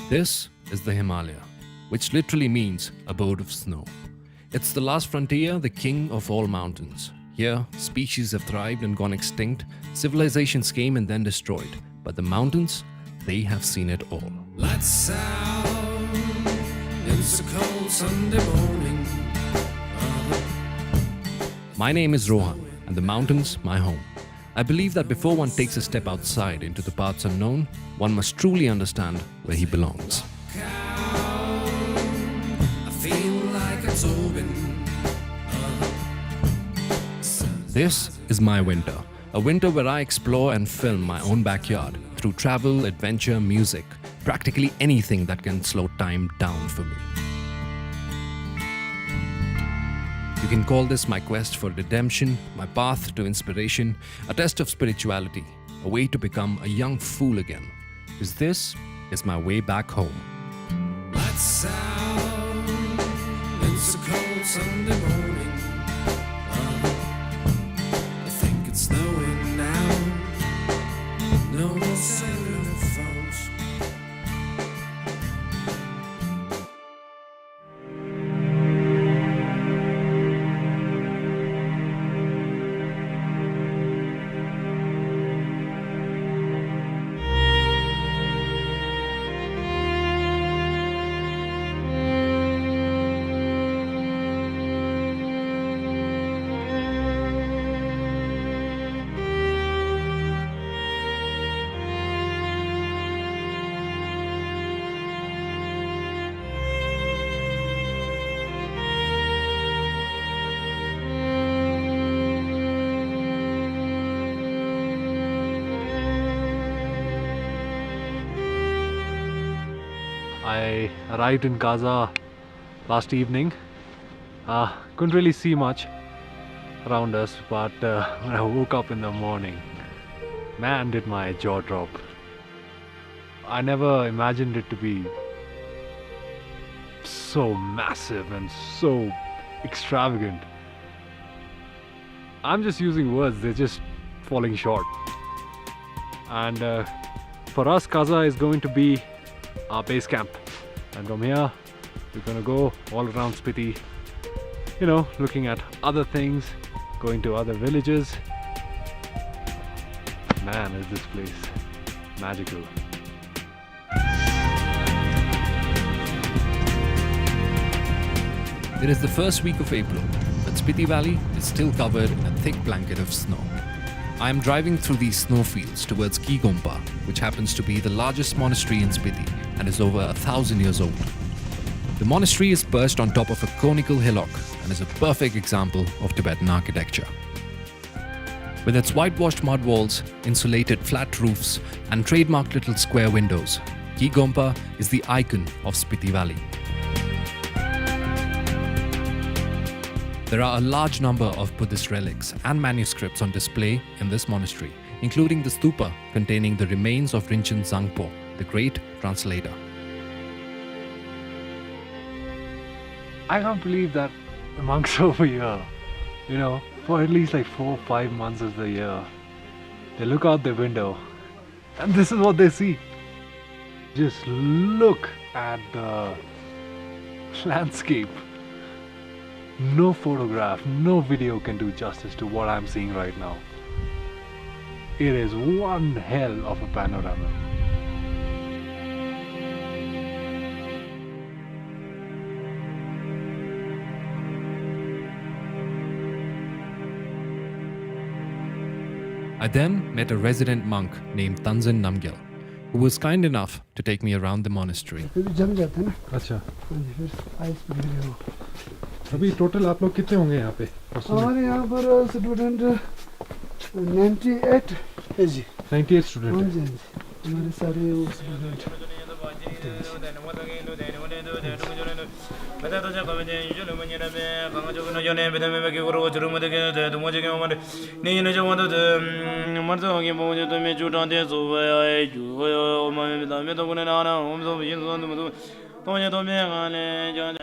This is the Himalaya, which literally means abode of snow. It's the last frontier, the king of all mountains. Here, species have thrived and gone extinct, civilizations came and then destroyed. But the mountains, they have seen it all. Lights out, it's a cold Sunday morning. My name is Rohan, and the mountains, my home. I believe that before one takes a step outside into the paths unknown, one must truly understand where he belongs. I feel like it's open. This is my winter, a winter where I explore and film my own backyard through travel, adventure, music, practically anything that can slow time down for me. You can call this my quest for redemption, my path to inspiration, a test of spirituality, a way to become a young fool again. Because this is my way back home. Lights out, it's a cold Sunday morning. I think it's snowing now. No more cellular phones. I arrived in Gaza last evening. Couldn't really see much around us, but when I woke up in the morning, man, did my jaw drop. I never imagined it to be so massive and so extravagant. I'm just using words, they're just falling short. And for us, Gaza is going to be our base camp, and from here we're gonna go all around Spiti, you know, looking at other things, going to other villages. Man, is this place magical. It is the first week of April, but Spiti Valley is still covered in a thick blanket of snow. I am driving through these snowfields towards Gompa, which happens to be the largest monastery in Spiti and is over 1,000 years old. The monastery is perched on top of a conical hillock and is a perfect example of Tibetan architecture. With its whitewashed mud walls, insulated flat roofs, and trademarked little square windows, Gompa is the icon of Spiti Valley. There are a large number of Buddhist relics and manuscripts on display in this monastery, including the stupa containing the remains of Rinchen Zangpo, the great translator. I can't believe that the monks over here, you know, for at least like 4 or 5 months of the year, they look out their window and this is what they see. Just look at the landscape. No photograph, no video can do justice to what I'm seeing right now. It is one hell of a panorama. I then met a resident monk named Tanzin Namgyal, who was kind enough to take me around the monastery. अच्छा अभी total आप लोग कितने होंगे यहाँ पे? हमारे यहाँ पर स्टूडेंट 98 है जी। 98 स्टूडेंट। हाँ जी हाँ जी, हमारे सारे वो स्टूडेंट।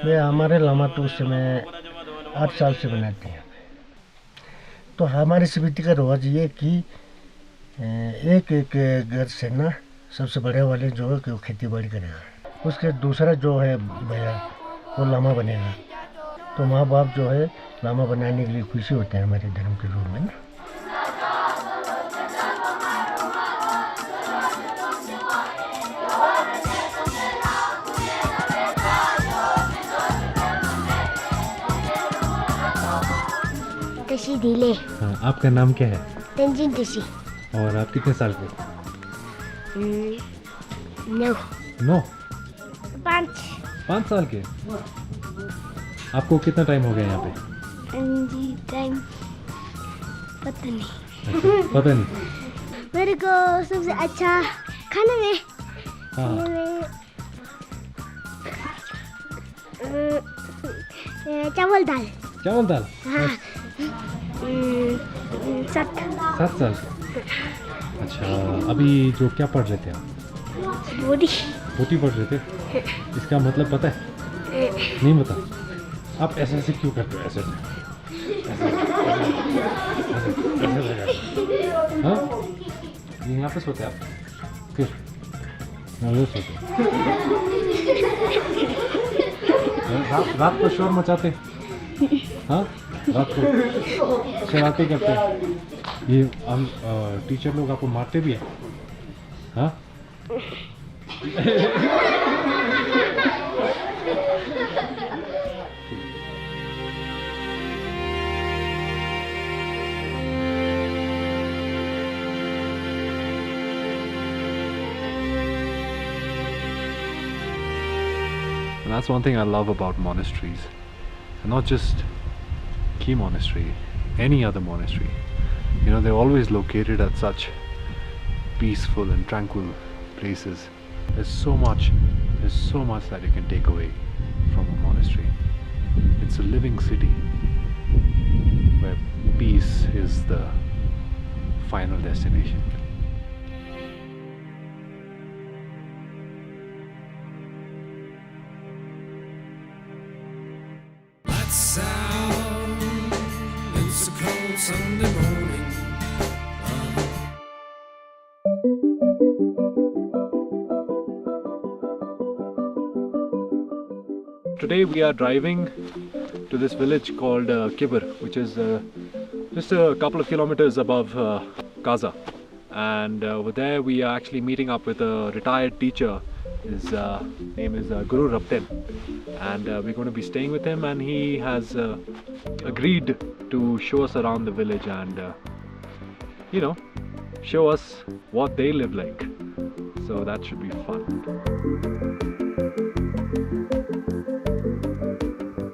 वे हमारे लामा तो उस समय 8 साल से बनाते हैं। तो हमारी समिति का रवाज ये कि एक एक घर से ना सबसे बड़े वाले जो है कि वो खेती बाड़ी करेगा। उसके दूसरा जो है भैया वो लामा बनेगा। तो माँ बाप जो है लामा बनाने के लिए खुशी होते हैं हमारे धर्म के रूप में ना। तशी दिले। हाँ, आपका नाम क्या है तंजीन तशी। और आप कितने साल के? 9 9 5 5 साल के। आपको कितना टाइम हो गया यहाँ पे? जी टाइम पता नहीं। अच्छा, पता नहीं। मेरे को सबसे अच्छा खाने में हाँ चावल दाल। चावल दाल। हाँ 7 7 साल के। अच्छा, अभी जो क्या पढ़ रहे थे आप? बोरी। पोटी पढ़ रहे थे। इसका मतलब पता है? नहीं पता। आप ऐसे क्यों करते हो? ऐसे हाँ, ये यहाँ पे सोते आप? फिर यहाँ पे सोते रात को शोर मचाते? हाँ, रात को शरारतें करते? ये हम टीचर लोग आपको मारते भी हैं? हाँ? And that's one thing I love about monasteries. And not just Key Monastery, any other monastery. You know, they're always located at such peaceful and tranquil places. There's so much that you can take away from a monastery. It's a living city where peace is the final destination. Lights out. It's a cold Sunday morning. Today we are driving to this village called Kibber, which is just a couple of kilometers above Kaza. And over there we are actually meeting up with a retired teacher. His name is Guru Rapten, and we're going to be staying with him, and he has agreed to show us around the village and you know, show us what they live like. So that should be fun.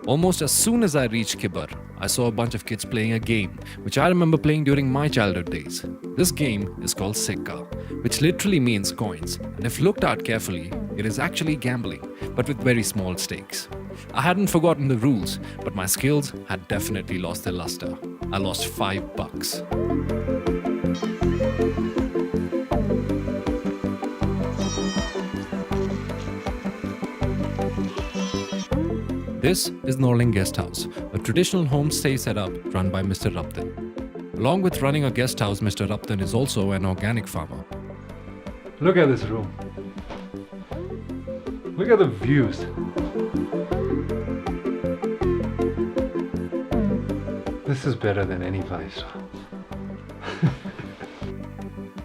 Almost as soon as I reached Kibber, I saw a bunch of kids playing a game which I remember playing during my childhood days. This game is called Sikka, which literally means coins, and if looked at carefully, it is actually gambling, but with very small stakes. I hadn't forgotten the rules, but my skills had definitely lost their luster. I lost $5. This is Norling Guest House, a traditional homestay setup run by Mr. Raptan. Along with running a guest house, Mr. Raptan is also an organic farmer. Look at this room. Look at the views. This is better than any 5-star.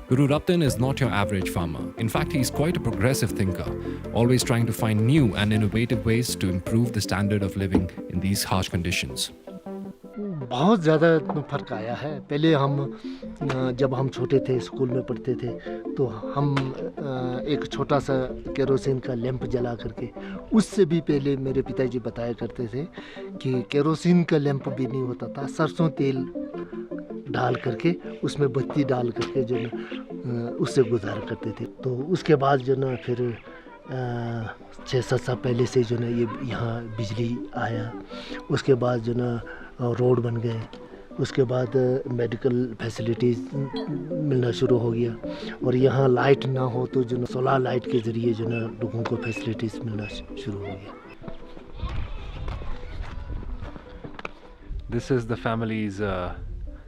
Guru Raptan is not your average farmer. In fact, he's quite a progressive thinker, always trying to find new and innovative ways to improve the standard of living in these harsh conditions. बहुत ज़्यादा फ़र्क आया है। पहले जब हम छोटे थे, स्कूल में पढ़ते थे, तो हम एक छोटा सा केरोसिन का लैंप जला करके, उससे भी पहले मेरे पिताजी बताया करते थे कि केरोसिन का लैंप भी नहीं होता था, सरसों तेल डाल करके, उसमें बत्ती डाल करके जो ना उससे गुजारा करते थे। तो उसके बाद जो ना फिर 6-7 साल पहले से जो ना ये यहाँ बिजली आया, उसके बाद जो ना रोड बन गए, उसके बाद मेडिकल फैसिलिटीज़ मिलना शुरू हो गया, और यहाँ लाइट ना हो तो जो ना सोलर लाइट के ज़रिए जो ना लोगों को फैसिलिटीज़ मिलना शुरू हो गया। This is the family's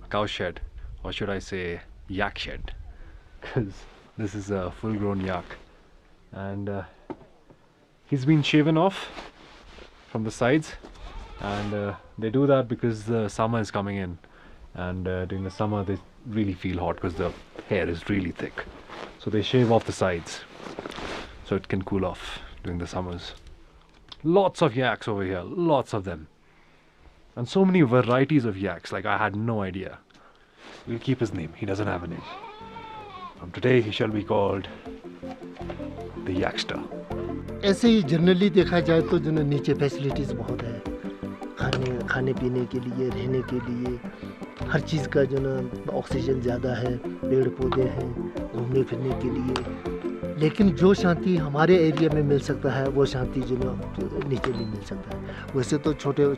cow shed, or should I say yak shed, because this is a full-grown yak, and He's been shaven off from the sides, and they do that because the summer is coming in, and during the summer they really feel hot because the hair is really thick, so they shave off the sides so it can cool off during the summers. Lots of yaks over here, lots of them, and so many varieties of yaks, like I had no idea. We'll keep his name, he doesn't have a name. From today he shall be called the Yakster. ऐसे ही generally देखा जाए तो जो है नीचे facilities बहुत है, खाने पीने के लिए, रहने के लिए, हर चीज़ का जो ना ऑक्सीजन ज़्यादा है, पेड़ पौधे हैं घूमने फिरने के लिए, लेकिन जो शांति हमारे एरिया में मिल सकता है वो शांति जो ना नीचे नहीं मिल सकता है। वैसे तो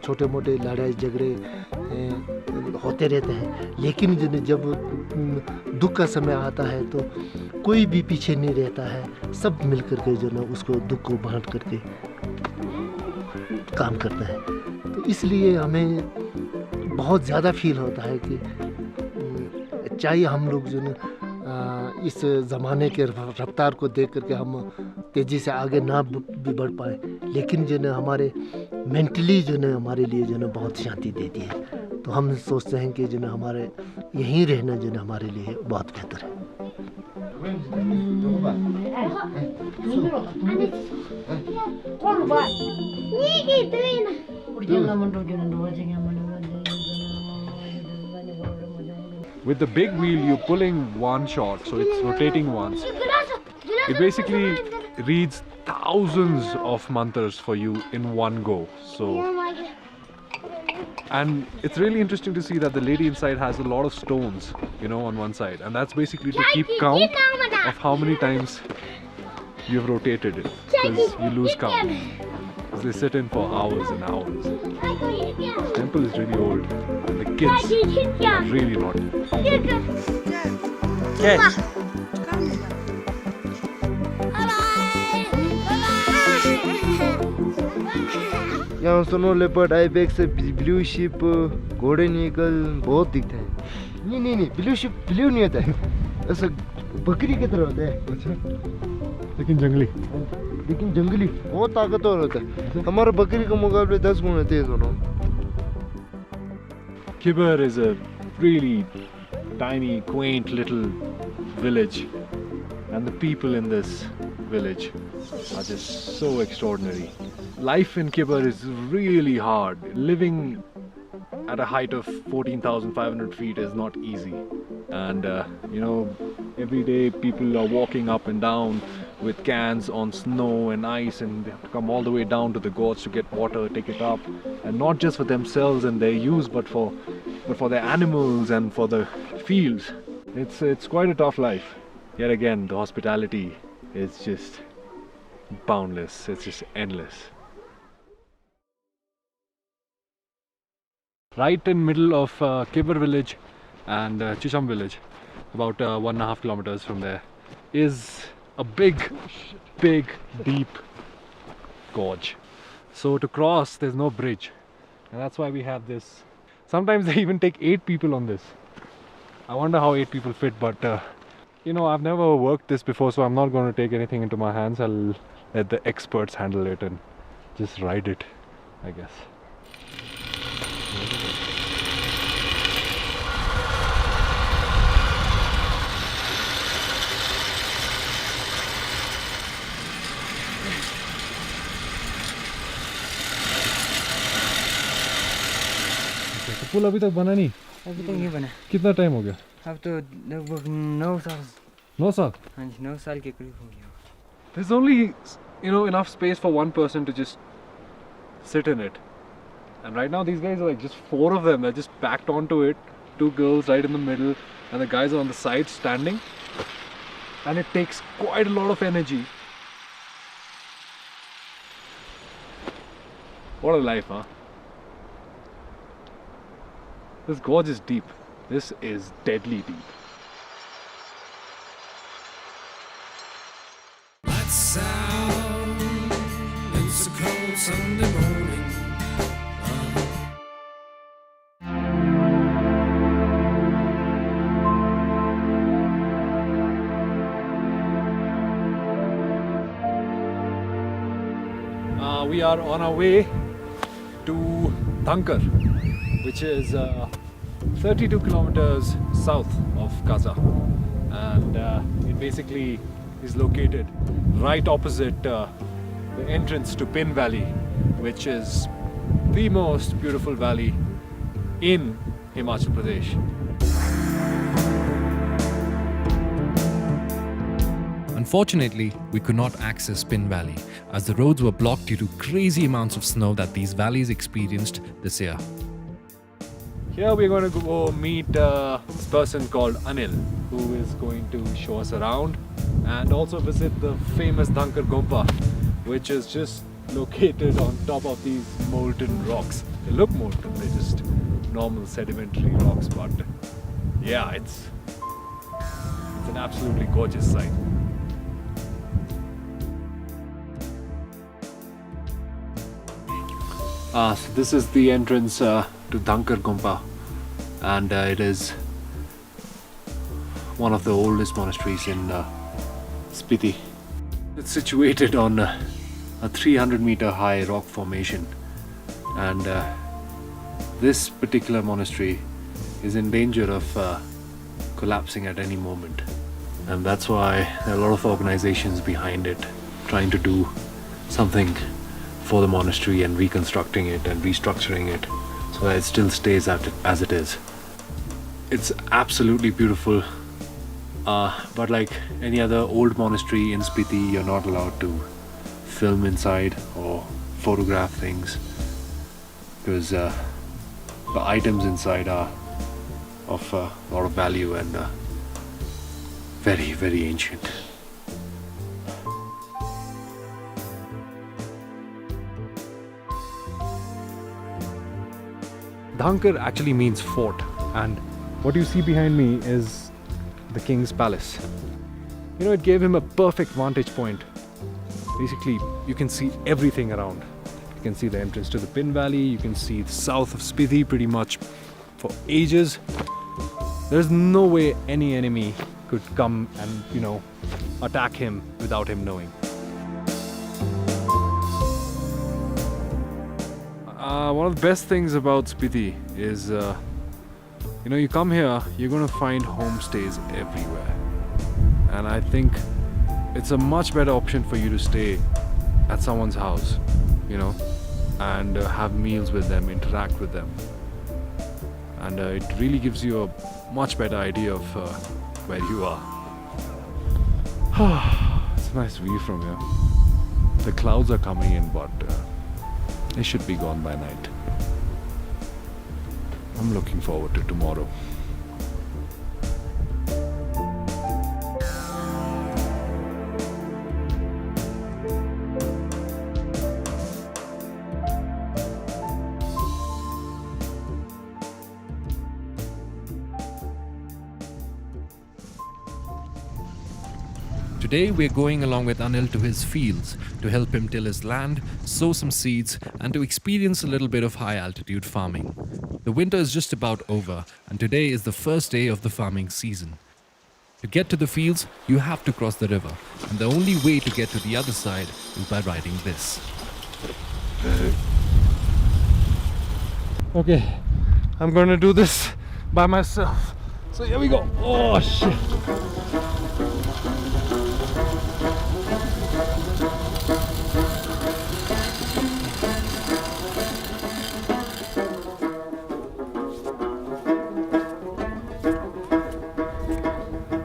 छोटे मोटे लड़ाई झगड़े होते रहते हैं, लेकिन जो जब दुख का समय आता है तो कोई भी पीछे नहीं रहता है, सब मिल करके जो ना उसको दुख को बांट करके काम करता है। तो इसलिए हमें बहुत ज़्यादा फील होता है कि चाहे हम लोग जो ना इस ज़माने के रफ्तार को देख करके हम तेज़ी से आगे ना भी बढ़ पाए, लेकिन जो ना हमारे मेंटली जो ना हमारे लिए जो ना बहुत शांति देती है। तो हम सोचते हैं कि जो ना हमारे यहीं रहना जो ना हमारे लिए बहुत बेहतर है। With the big wheel, you're pulling one shot, so it's rotating once. It basically reads thousands of mantras for you in one go. And it's really interesting to see that the lady inside has a lot of stones, on one side, and that's basically to keep count of how many times you've rotated it, because you lose count. Because they sit in for hours and hours. The temple is really old, and the kids are really naughty. यहाँ snow leopard, ibex, blue ship, golden eagle बहुत दिखते हैं। नहीं blue ship blue नहीं होता है, ऐसा बकरी की तरह होता है। अच्छा, लेकिन जंगली बहुत ताकतवर होता है, हमारे बकरी के मुकाबले 10 गुना तेज होना। Kibber is a really tiny, quaint little village, and the people in this village are just so extraordinary. Life in Kibber is really hard. Living at a height of 14,500 feet is not easy, and every day people are walking up and down with cans on snow and ice, and they have to come all the way down to the gorge to get water, take it up, and not just for themselves and their use, but for their animals and for the fields. It's quite a tough life. Yet again, the hospitality is just boundless. It's just endless. Right in middle of Kibber village and Chisham village, about 1.5 kilometers from there, is a big, deep gorge. So to cross, there's no bridge, and that's why we have this. Sometimes they even take 8 people on this. I wonder how 8 people fit, but I've never worked this before, so I'm not going to take anything into my hands. I'll let the experts handle it and just ride it, I guess. पुल अभी तक बना नहीं? अभी तक नहीं बना। कितना time हो गया? अब तो लगभग 9 साल। 9 साल? हाँ जी, 9 साल के करीब हो गया। There's only enough space for one person to just sit in it, and right now these guys are like just 4 of them. They're just packed onto it. 2 girls right in the middle, and the guys are on the side standing, and it takes quite a lot of energy. What a life, huh? This gorge is deep. This is deadly deep. Lights out, it's a cold Sunday morning. we are on our way to Dhankar, which is 32 kilometers south of Kaza, and it basically is located right opposite the entrance to Pin Valley, which is the most beautiful valley in Himachal Pradesh. Unfortunately, we could not access Pin Valley as the roads were blocked due to crazy amounts of snow that these valleys experienced this year. Here we're going to go meet this person called Anil, who is going to show us around and also visit the famous Dhankar Gompa, which is just located on top of these molten rocks. They look molten, they're just normal sedimentary rocks, but yeah, it's an absolutely gorgeous sight. So this is the entrance to Dhankar Gompa, and it is one of the oldest monasteries in Spiti. It's situated on a 300-meter high rock formation, and this particular monastery is in danger of collapsing at any moment, and that's why there are a lot of organizations behind it trying to do something for the monastery and reconstructing it and restructuring it so that it still stays as it is. It's absolutely beautiful, but like any other old monastery in Spiti, you're not allowed to film inside or photograph things because the items inside are of a lot of value and very, very ancient. Dhankar actually means fort, and what you see behind me is the king's palace. You know, it gave him a perfect vantage point. Basically, you can see everything around. You can see the entrance to the Pin Valley, you can see the south of Spiti pretty much for ages. There's no way any enemy could come and, you know, attack him without him knowing. One of the best things about Spiti is, you know, you come here, you're going to find homestays everywhere. And I think it's a much better option for you to stay at someone's house, you know, and have meals with them, interact with them. And it really gives you a much better idea of where you are. It's a nice view from here. The clouds are coming in, but they should be gone by night. I'm looking forward to tomorrow. Today we're going along with Anil to his fields to help him till his land, sow some seeds, and to experience a little bit of high altitude farming. The winter is just about over, and today is the first day of the farming season. To get to the fields, you have to cross the river, and the only way to get to the other side is by riding this. Okay, I'm gonna do this by myself. So here we go. Oh shit.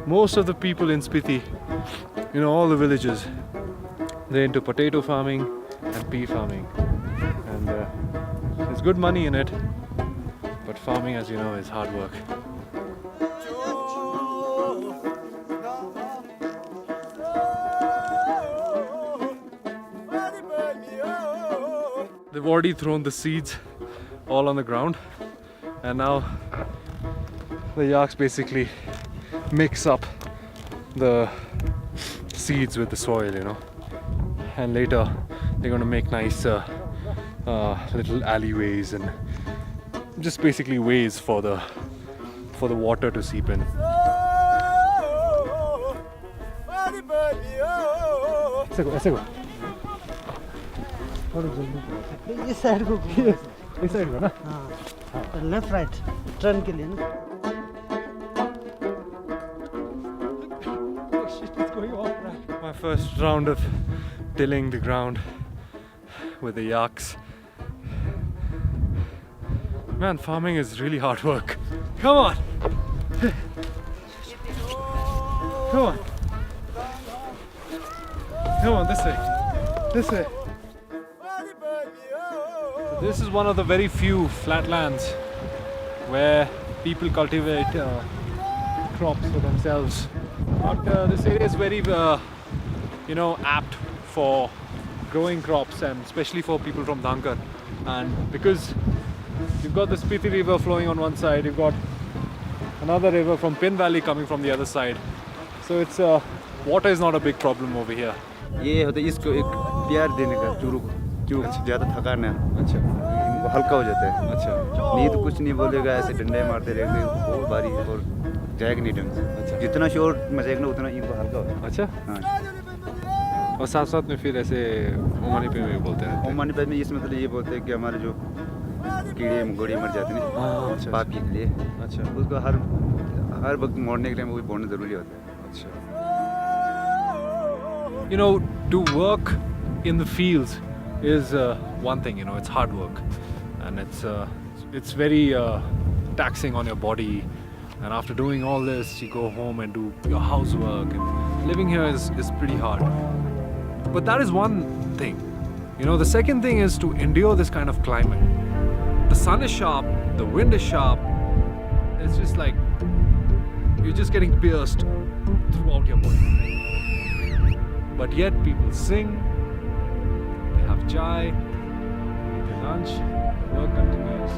Most of the people in Spiti, you know, all the villages, they're into potato farming and pea farming, and there's good money in it, but farming, as you know, is hard work. They've already thrown the seeds all on the ground, and now the yaks basically mix up the seeds with the soil, you know, and later they're going to make nice little alleyways and just basically ways for the water to seep in. थोड़ा जल्दी करो। इस side को घूमो। इस side को ना? हाँ लेफ्ट राइट टर्न के लिए ना। My first round of tilling the ground with the yaks. Man, farming is really hard work. Come on! Come on! Come on, this way. This way. So this is one of the very few flatlands where people cultivate crops for themselves. But this area is very, apt for growing crops, and especially for people from Dhankar. And because you've got the Spiti River flowing on one side, you've got another river from Pin Valley coming from the other side. So it's water is not a big problem over here. ये होता है इसको एक प्यार देने का चूरू को क्यों ज़्यादा थकान है अच्छा इनको हल्का हो जाता है अच्छा नहीं तो कुछ नहीं बोलेगा ऐसे डंडे मारते रहेंगे बहुत भारी और जाएगा नहीं ढंग से अच्छा जितना शोर मचेगा ना उतना इनको हल्का होगा अच्छा हाँ और साथ साथ में फिर ऐसे ओमानी पे भी बोलते हैं ओमानी पे में इस मतलब ये बोलते हैं कि हमारे जो कीड़े मकोड़े मर जाते हैं अच्छा पापी के लिए अच्छा उसको हर वक्त मोड़ने के लिए वो भी बोलना ज़रूरी होता है अच्छा You know, to work in the fields is one thing. You know, it's hard work, and it's very taxing on your body. And after doing all this, you go home and do your housework. And living here is pretty hard. But that is one thing. You know, the second thing is to endure this kind of climate. The sun is sharp, the wind is sharp. It's just like you're just getting pierced throughout your body. But yet people sing, they have chai, eat their lunch, work continues.